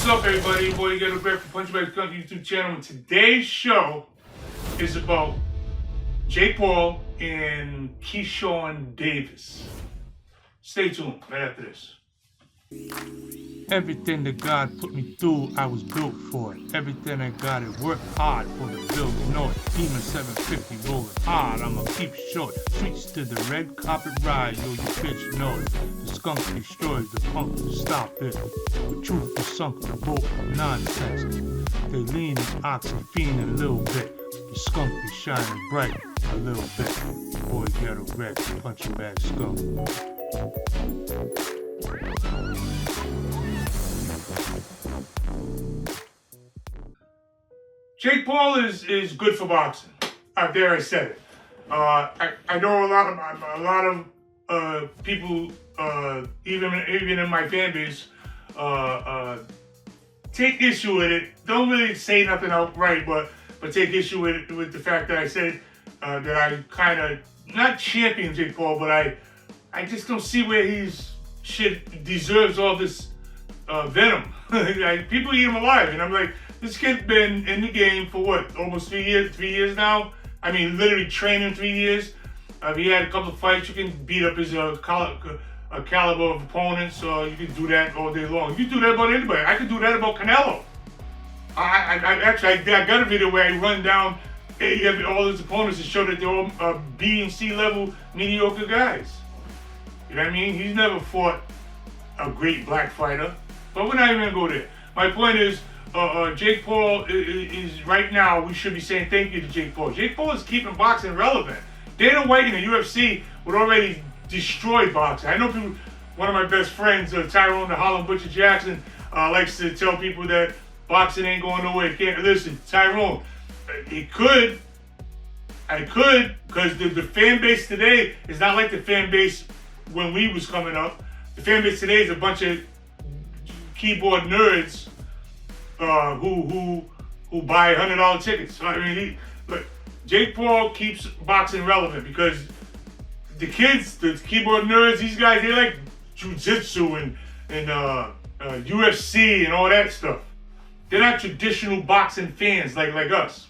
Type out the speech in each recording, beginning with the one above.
What's up, everybody? Your boy Ghetto Greg from Punchback Country YouTube channel. And today's show is about Jake Paul and Keyshawn Davis. Stay tuned right after this. Everything that God put me through, I was built for it. Everything I got, it worked hard for the bills, you know it. Demon 750 rolling hard, I'ma keep short. Streets to the red carpet ride, yo, you bitch know it. The skunk destroys the punk to stop it. The truth is sunk the boat of nonsense. They lean and ox and fiend a little bit. The skunk is shining bright a little bit. Boy, Ghetto Greg, punching bag skunk. Jake Paul is good for boxing. Out there, I said it. I know a lot of people, even in my fan base, take issue with it. Don't really say nothing outright, but take issue with the fact that I said that I kind of not champion Jake Paul, but I just don't see where deserves all this venom. Like, people eat him alive, and I'm like, this kid's been in the game for what, almost 3 years? 3 years now. I mean, literally training 3 years. He had a couple of fights. You can beat up his caliber of opponents. You can do that all day long. You can do that about anybody. I could do that about Canelo. I got a video where I run down all his opponents to show that they're all B and C level mediocre guys. You know what I mean? He's never fought a great black fighter. But we're not even gonna go there. My point is, Jake Paul is right now, we should be saying thank you to Jake Paul. Jake Paul is keeping boxing relevant. Dana White in the UFC would already destroy boxing. I know people, one of my best friends, Tyrone the Harlem Butcher Jackson, likes to tell people that boxing ain't going nowhere. Can't listen, Tyrone. I could, because the fan base today is not like the fan base when we was coming up. The fan base today is a bunch of keyboard nerds who buy $100 tickets. I mean, but Jake Paul keeps boxing relevant because the kids, the keyboard nerds, these guys, they like jiu-jitsu and UFC and all that stuff. They're not traditional boxing fans like us.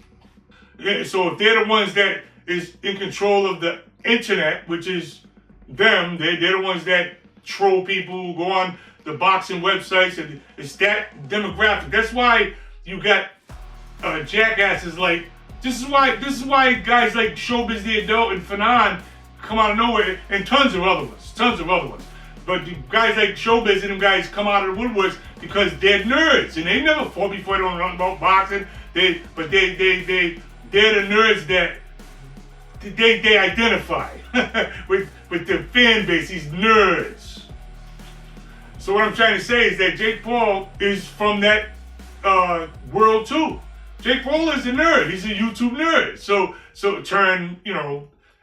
So if they're the ones that is in control of the internet, which is them, they're the ones that troll people, go on the boxing websites, and it's that demographic. That's why you got jackasses like, this is why guys like Showbiz the Adult and Fanon come out of nowhere, and tons of other ones. But the guys like Showbiz and them guys come out of the woodworks because they're nerds, and they never fought before. They don't know about boxing. They're the nerds that they identify with the fan base. These nerds. So what I'm trying to say is that Jake Paul is from that world too. Jake Paul is a nerd. He's a YouTube nerd. So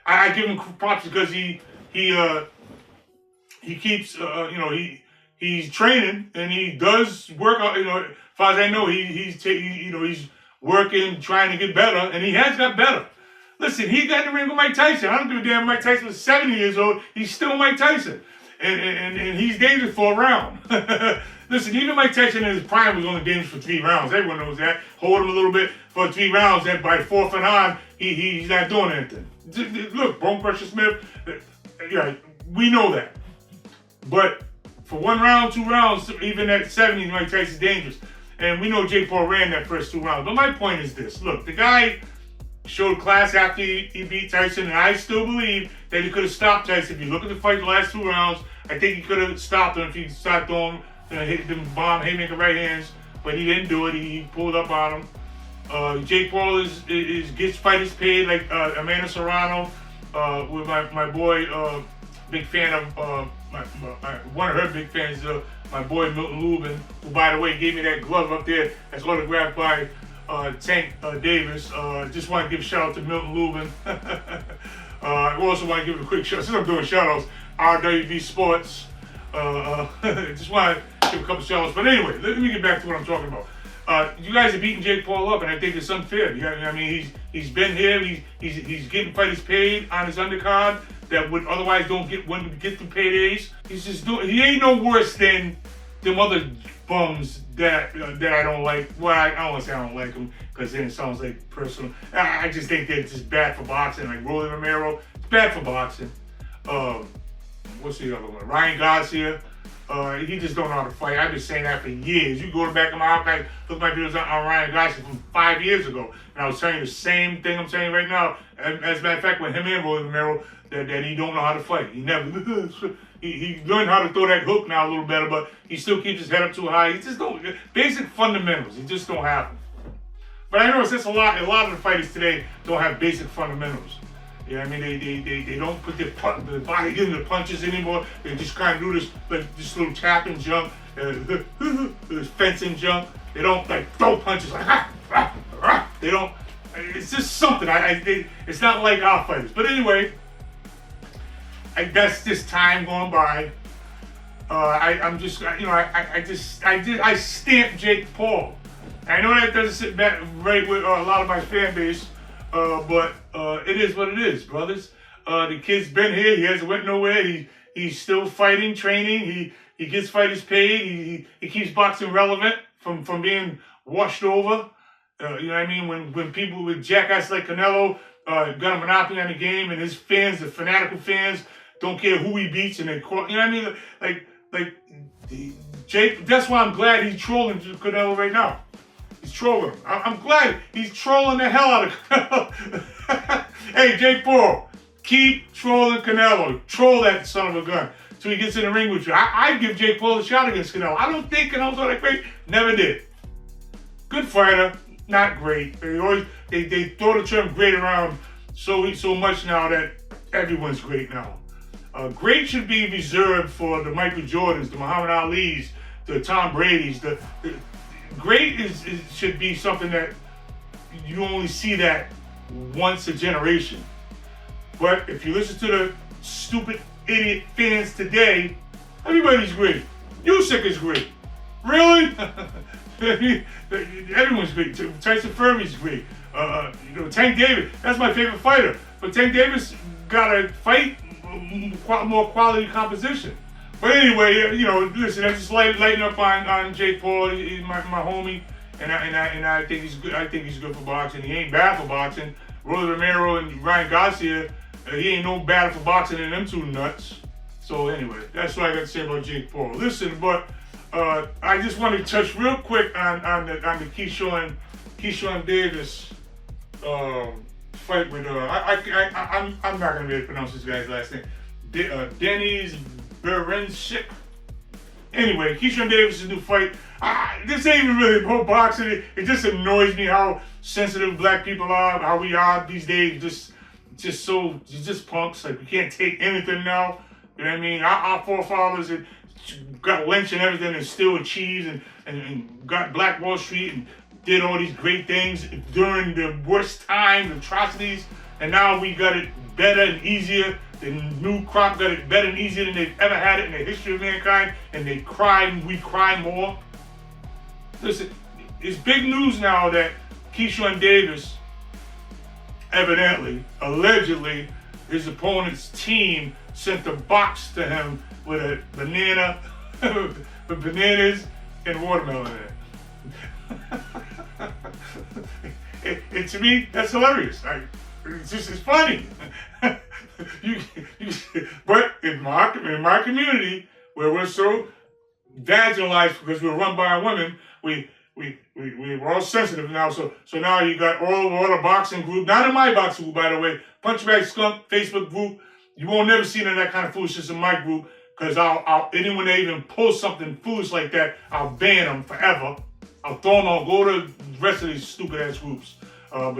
I give him props because he keeps he's training and he does work out. As far as I know, he's working, trying to get better, and he has got better. Listen, he got in the ring with Mike Tyson. I don't give a damn. Mike Tyson was 70 years old. He's still Mike Tyson. And he's dangerous for a round. Listen, even Mike Tyson in his prime was only dangerous for 3 rounds. Everyone knows that. Hold him a little bit for 3 rounds. Then by 4th and on, he's not doing anything. Look, Bone Crusher Smith, yeah, we know that. But for 1 round, 2 rounds, even at 70, Mike Tyson's dangerous. And we know Jake Paul ran that first 2 rounds. But my point is this. Look, the guy showed class after he beat Tyson, and I still believe that he could have stopped Tyson. If you look at the fight, the last 2 rounds, I think he could have stopped him if he stopped throwing, hit them bomb, haymaker right hands, but he didn't do it. He pulled up on him. Jake Paul gets fighters paid like Amanda Serrano, with my boy, big fan of one of her big fans, my boy Milton Lubin, who by the way gave me that glove up there that's autographed by Tank Davis. Just want to give a shout out to Milton Lubin. I also want to give a quick shout, since I'm doing shout outs, RWB Sports. Just want to give a couple shout outs. But anyway, let me get back to what I'm talking about. You guys are beating Jake Paul up, and I think it's unfair. I mean, he's been here. He's getting fighters paid on his undercard that would otherwise wouldn't get the paydays. He ain't no worse than them other bums that I don't like. Well, I don't want to say I don't like them because then it sounds like personal. I just think they're just bad for boxing. Like Rolly Romero, it's bad for boxing. What's the other one? Ryan Garcia. He just don't know how to fight. I've been saying that for years. You go to back of my archive, look at my videos on Ryan Garcia from 5 years ago, and I was telling you the same thing I'm saying right now. As a matter of fact, with him and Rolly Romero, that he don't know how to fight. He never. He learned how to throw that hook now a little better, but he still keeps his head up too high. He just don't, basic fundamentals, he just don't have them. But I notice a lot of the fighters today don't have basic fundamentals. Yeah, I mean, they don't put their body into the punches anymore. They just kind of do this, like, this little tap and jump, this fencing jump. They don't, like, throw punches like, they don't, it's just something. It's not like our fighters. But anyway, that's just time going by. I'm just, you know, I stamped Jake Paul. I know that doesn't sit back right with a lot of my fan base, but it is what it is, brothers. The kid's been here. He hasn't went nowhere. He's still fighting, training. He gets fighters paid. He keeps boxing relevant from being washed over. You know what I mean? When people with jackass like Canelo got a monopoly on the game, and his fans, the fanatical fans, don't care who he beats, and they call, you know what I mean? Like Jake. That's why I'm glad he's trolling Canelo right now. He's trolling him. I'm glad he's trolling the hell out of Canelo. Hey, Jake Paul, keep trolling Canelo. Troll that son of a gun till he gets in the ring with you. I'd give Jake Paul a shot against Canelo. I don't think Canelo's all that great. Never did. Good fighter, not great. They throw the term great around so much now that everyone's great now. Great should be reserved for the Michael Jordans, the Muhammad Alis, the Tom Brady's. Great should be something that you only see that once a generation. But if you listen to the stupid idiot fans today, everybody's great. Usyk is great. Really? Everyone's great. Tyson Fury's great. You know, Tank Davis, that's my favorite fighter. But Tank Davis got to fight more quality composition. But anyway, you know, listen, I just lighten up on Jake Paul. He's my homie, and I think he's good. I think he's good for boxing. He ain't bad for boxing. Rolly Romero and Ryan Garcia, he ain't no better for boxing than them two nuts. So anyway, that's what I got to say about Jake Paul. Listen, but I just want to touch real quick on the Keyshawn Davis fight with I'm not gonna be able to pronounce this guy's last name. Denys Berinchyk. Anyway, Keyshawn Davis' new fight. This ain't even really pro boxing. It just annoys me how sensitive black people are, how we are these days. Just punks. Like, we can't take anything now. You know what I mean? Our forefathers got lynched and everything and still achieved and got Black Wall Street and did all these great things during the worst times, atrocities, and now we got it better and easier. The new crop got it better and easier than they've ever had it in the history of mankind, and we cry more. Listen, it's big news now that Keyshawn Davis, evidently, allegedly, his opponent's team sent a box to him with a banana, with bananas and watermelon in it. And to me, that's hilarious. It's funny. But in my community, where we're so vaginalized because we're run by women, we're all sensitive now. So now you got all the boxing group, not in my boxing group, by the way, Punch Bag Skunk Facebook group. You won't never see none of that kind of foolishness in my group, because anyone that even posts something foolish like that, I'll ban them forever. I'll throw them out, go to the rest of these stupid ass groups. But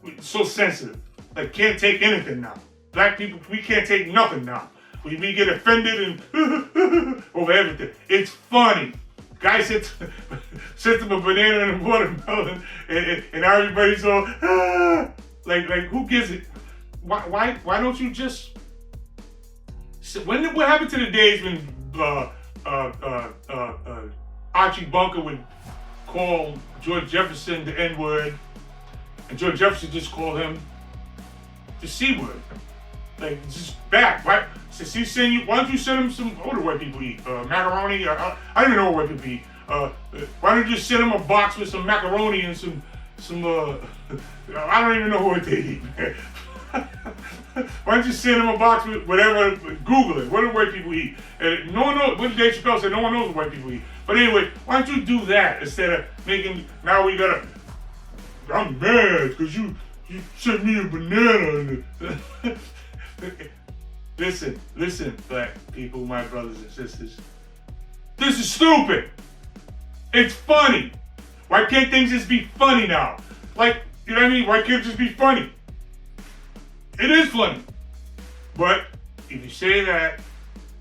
we're so sensitive. Like, can't take anything now. Black people, we can't take nothing now. We get offended and over everything. It's funny. Guy sent them a banana and a watermelon, and everybody's all like who gives it? Why don't you just? What happened to the days when Archie Bunker would call George Jefferson the N-word, and George Jefferson just called him the C-word? Like, just back, right? Since he send you, why don't you send him some? What do white people eat? Macaroni? I don't even know what white people eat. Why don't you just send him a box with some macaroni and some I don't even know what they eat. Why don't you send him a box with whatever? Google it. What do white people eat? And no one knows. What Dave Chappelle said, no one knows what white people eat. But anyway, why don't you do that instead of making? Now we gotta. I'm mad because you sent me a banana. Listen, black people, my brothers and sisters. This is stupid. It's funny. Why can't things just be funny now? Like, you know what I mean? Why can't it just be funny? It is funny. But if you say that,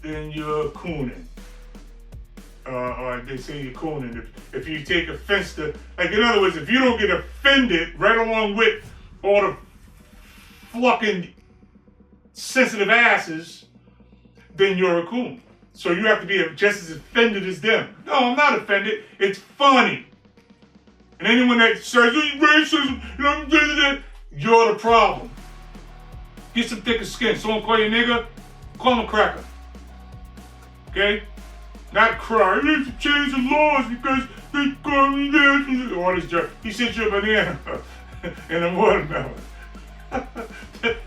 then you're cooning. Or they say you're cooning. If you take offense to, like, in other words, if you don't get offended right along with all the fucking sensitive asses, then you're a coon. So you have to be just as offended as them. No, I'm not offended. It's funny. And anyone that says, racism, you're the problem. Get some thicker skin. Someone call you a nigga, call him a cracker. Okay? Not cry. You need to change the laws because they call me this. All this jerk. He sent you a banana and a watermelon.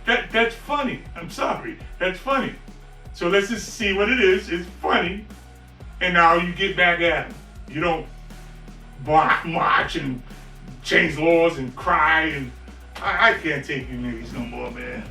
That's funny. I'm sorry. That's funny. So let's just see what it is. It's funny. And now you get back at him. You don't march and change laws and cry. And I can't take you niggas no more, man.